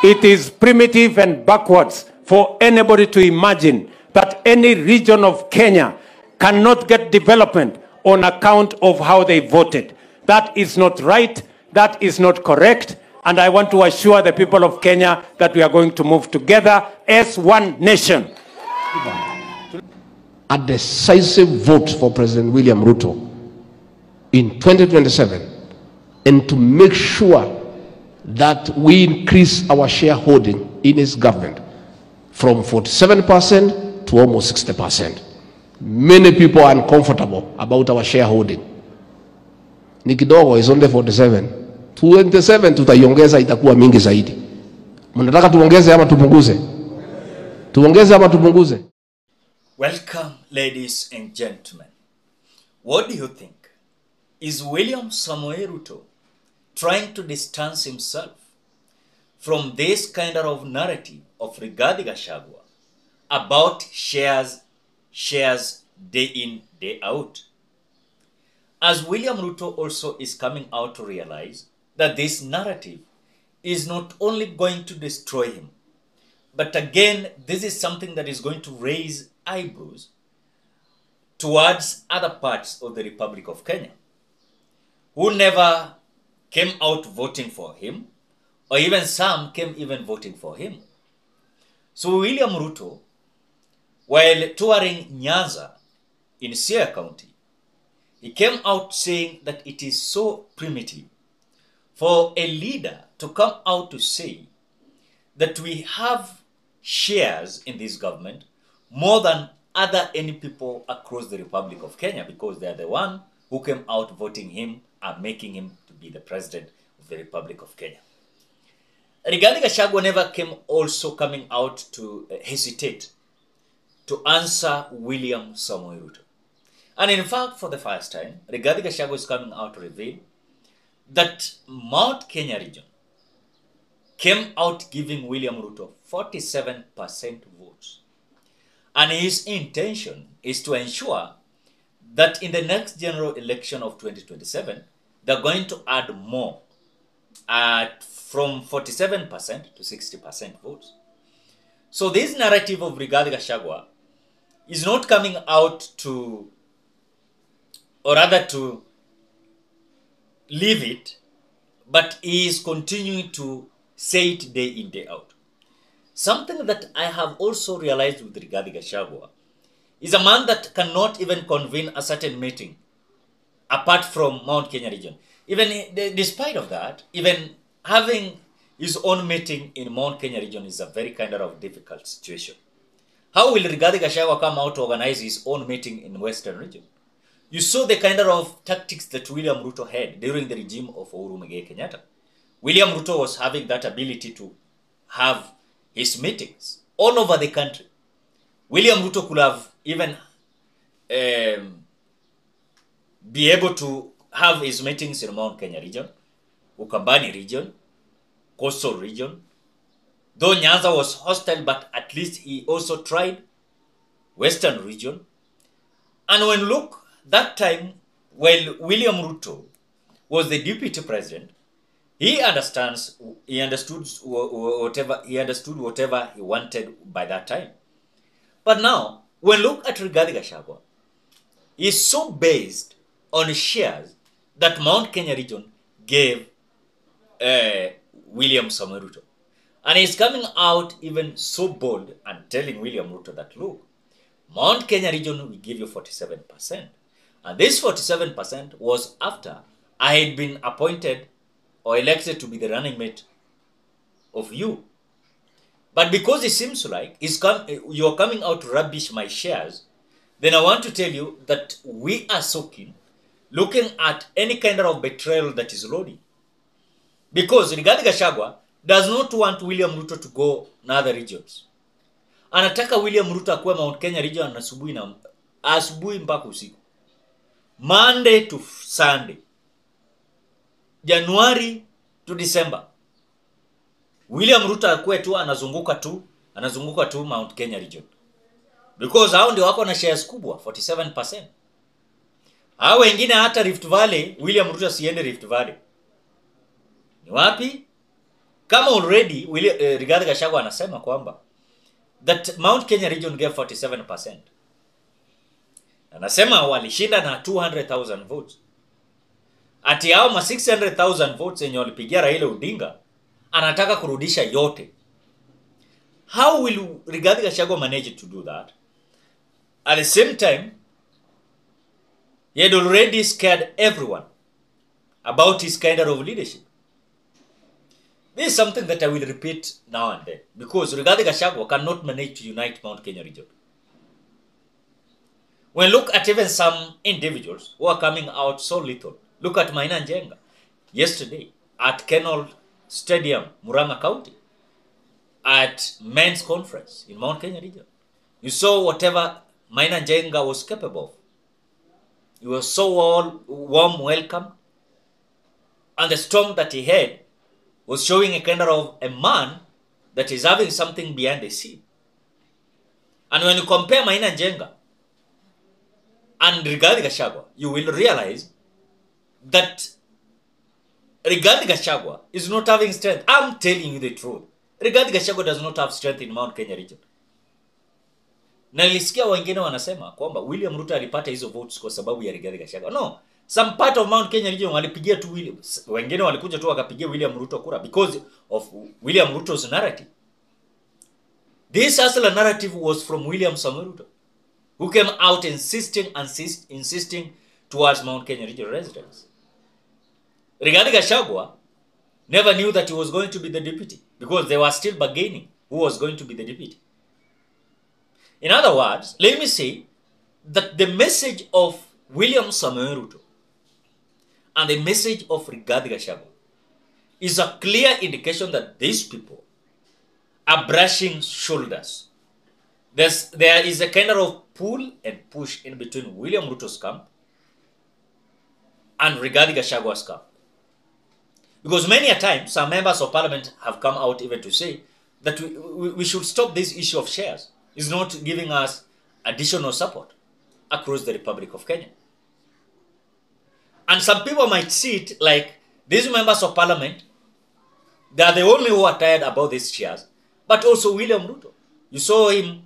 It is primitive and backwards for anybody to imagine that any region of Kenya cannot get development on account of how they voted. That is not right. That is not correct. And I want to assure the people of Kenya that we are going to move together as one nation. A decisive vote for President William Ruto in 2027, and to make sure that we increase our shareholding in his government from 47% to almost 60%. Many people are uncomfortable about our shareholding. Ni kidogo, is only 47. 27 tutaiongeza, itakuwa mingi zaidi. Mnataka tuongeze ama tupunguze? Tuongeze ama tupunguze? Welcome, ladies and gentlemen. What do you think? Is William Samoei Ruto trying to distance himself from this kind of narrative of Rigathi Gachagua about shares day in, day out? As William Ruto also is coming out to realize that this narrative is not only going to destroy him, but again, this is something that is going to raise eyebrows towards other parts of the Republic of Kenya, who never came out voting for him, or even some came even voting for him. So William Ruto, while touring Nyanza in Siaya County, he came out saying that it is so primitive for a leader to come out to say that we have shares in this government more than any people across the Republic of Kenya, because they are the one who came out voting him and making him to be the president of the Republic of Kenya. Rigathi Gachagua never came also coming out to hesitate to answer William Samoei Ruto. And in fact, for the first time, Rigathi Gachagua is coming out to reveal that Mount Kenya region came out giving William Ruto 47% votes. And his intention is to ensure that in the next general election of 2027, they're going to add more from 47% to 60% votes. So this narrative of Rigathi Gachagua is not coming out to, or rather to leave it, but he is continuing to say it day in, day out. Something that I have also realized with Rigathi Gachagua is a man that cannot even convene a certain meeting apart from Mount Kenya region. Even despite of that, even having his own meeting in Mount Kenya region is a very kind of difficult situation. How will Rigathi Gachagua come out to organize his own meeting in Western region? You saw the kind of tactics that William Ruto had during the regime of Uhuru Muigai Kenyatta. William Ruto was having that ability to have his meetings all over the country. William Ruto could have even be able to have his meetings in Mount Kenya region, Ukambani region, Coastal region. Though Nyanza was hostile, but at least he also tried Western region. And when look, that time, while William Ruto was the deputy president, he understood whatever he wanted by that time. But now, when look at Rigathi Gachagua, is so based on shares that Mount Kenya region gave William Samoei Ruto. And he's coming out even so bold and telling William Ruto that, look, Mount Kenya region will give you 47%. And this 47% was after I had been appointed or elected to be the running mate of you. But because it seems like you're coming out to rubbish my shares, then I want to tell you that we are so keen looking at any kind of betrayal that is loading. Because Rigathi Gachagua does not want William Ruto to go in other regions. Anataka William Ruto akuwe Mount Kenya region asubuhi mpaka usiku. Monday to Sunday. January to December. William Ruto akuwe tu anazunguka tu Mount Kenya region. Because hao ndio wako na shares kubwa 47%. Hao wengine hata Rift Valley, William Ruto siende Rift Valley. Ni wapi? kama already Rigathi Gachagua anasema kwamba that Mount Kenya region gave 47%. Anasema walishinda na 200,000 votes. Ati hao ma 600,000 votes yenye walipigia Raila Odinga anataka kurudisha yote. How will Rigathi Gachagua manage to do that? At the same time, he had already scared everyone about his kind of leadership. This is something that I will repeat now and then, because Rigathi Gachagua cannot manage to unite Mount Kenya region. When look at even some individuals who are coming out so little. Look at Maina Njenga yesterday at Kenol Stadium, Murang'a County, at men's conference in Mount Kenya region. You saw whatever Maina Njenga was capable of. He was so warm welcome, and the storm that he had was showing a kind of a man that is having something behind the scene. And when you compare Maina Njenga and Rigathi Gachagua, you will realize that Rigathi Gachagua is not having strength. I'm telling you the truth. Rigathi Gachagua does not have strength in Mount Kenya region. Na nilisikia wengine wanasema kwamba William Ruto alipata hizo votes kwa sababu ya Rigathi Gachagua. No, some part of Mount Kenya region walipigia tu William. Wengine walikuja tu wakapigia William Ruto kura because of William Ruto's narrative. This hustler narrative was from William Samoei Ruto, who came out insisting towards Mount Kenya region residents. Rigathi Gachagua never knew that he was going to be the deputy because they were still bargaining who was going to be the deputy. In other words, let me say that the message of William Samoei Ruto and the message of Rigathi Gachagua is a clear indication that these people are brushing shoulders. There is a kind of pull and push in between William Ruto's camp and Rigathi Gachagua's camp. Because many a time, some members of parliament have come out even to say that we should stop this issue of shares. It's not giving us additional support across the Republic of Kenya. And some people might see it like these members of parliament, they are the only who are tired about these shares, but also William Ruto. You saw him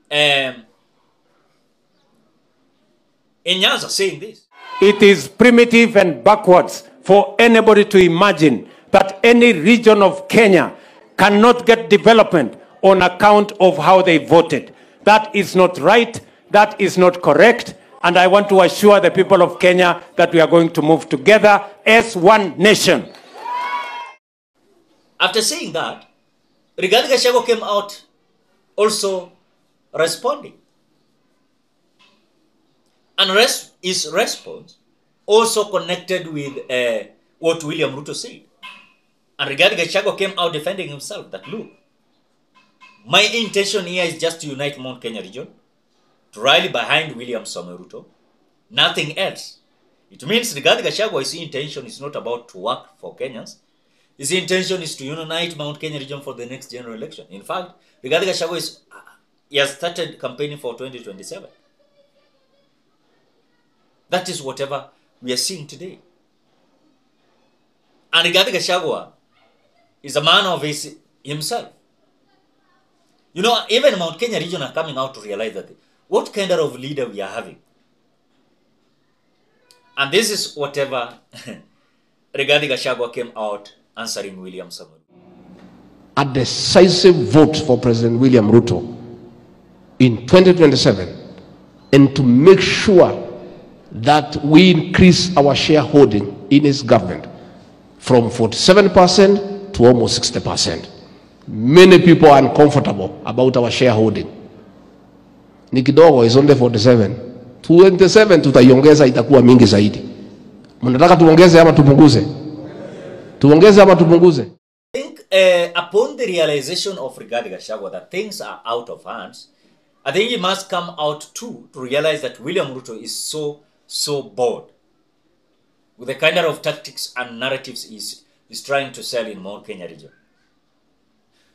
in Nyanza saying this. It is primitive and backwards for anybody to imagine that any region of Kenya cannot get development on account of how they voted. That is not right. That is not correct. And I want to assure the people of Kenya that we are going to move together as one nation. After saying that, Rigathi Gachagua came out also responding. And his response also connected with what William Ruto said. And Rigathi Gachagua came out defending himself that, look, my intention here is just to unite Mount Kenya region, to rally behind William Samoei Ruto, nothing else. It means Rigathi Gachagua's intention is not about to work for Kenyans. His intention is to unite Mount Kenya region for the next general election. In fact, Rigathi Gachagua he has started campaigning for 2027. That is whatever we are seeing today. And Rigathi Gachagua is a man of himself. You know, even Mount Kenya region are coming out to realize that what kind of leader we are having. And this is whatever Rigathi Gachagua came out answering William Samoei. A decisive vote for President William Ruto in 2027, and to make sure that we increase our shareholding in his government from 47% to almost 60%. Many people are uncomfortable about our shareholding. Ni kidogo, is only 47. 27 tutaiongeza, itakuwa mingi zaidi. Mnataka tuongeze ama tupunguze? Tuongeze ama tupunguze? I think upon the realization of Rigathi Gachagua that things are out of hands, I think he must come out too to realize that William Ruto is so bored with the kind of tactics and narratives he's trying to sell in Mount Kenya region.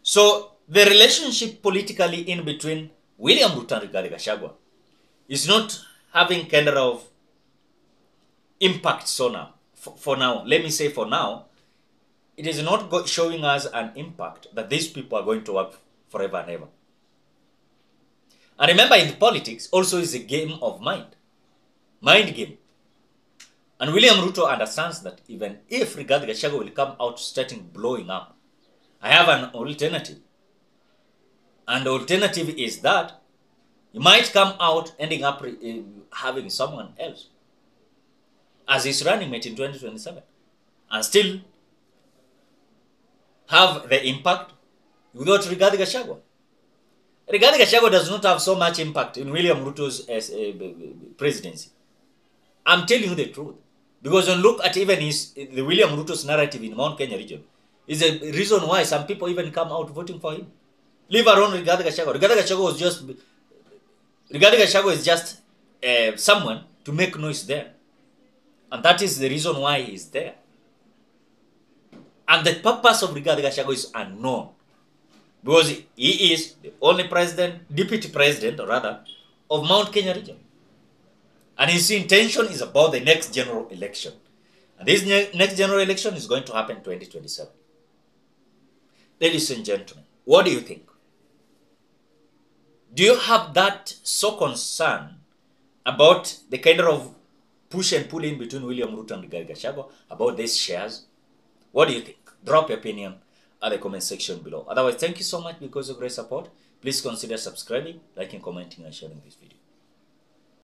So the relationship politically in between William Ruto and Rigathi Gachagua is not having kind of impact so now. For now, let me say for now, it is not showing us an impact that these people are going to work forever and ever. And remember, in politics, also is a game of mind game. And William Ruto understands that even if Rigathi Gachagua will come out starting blowing up, I have an alternative. And the alternative is that he might come out ending up having someone else as his running mate in 2027 and still have the impact without Rigathi Gachagua. Rigathi Gachagua does not have so much impact in William Ruto's presidency. I'm telling you the truth. Because when you look at even the William Ruto's narrative in Mount Kenya region, is a reason why some people even come out voting for him. Leave alone Rigathi Gachagua. Rigathi Gachagua is just someone to make noise there. And that is the reason why he's there. And the purpose of Rigathi Gachagua is unknown. Because he is the only deputy president, or rather, of Mount Kenya region. And his intention is about the next general election. And this next general election is going to happen in 2027. Ladies and gentlemen, what do you think? Do you have that so concern about the kind of push and pull in between William Ruto and Rigathi Gachagua about these shares? What do you think? Drop your opinion at the comment section below. Otherwise, thank you so much because of great support. Please consider subscribing, liking, commenting, and sharing this video.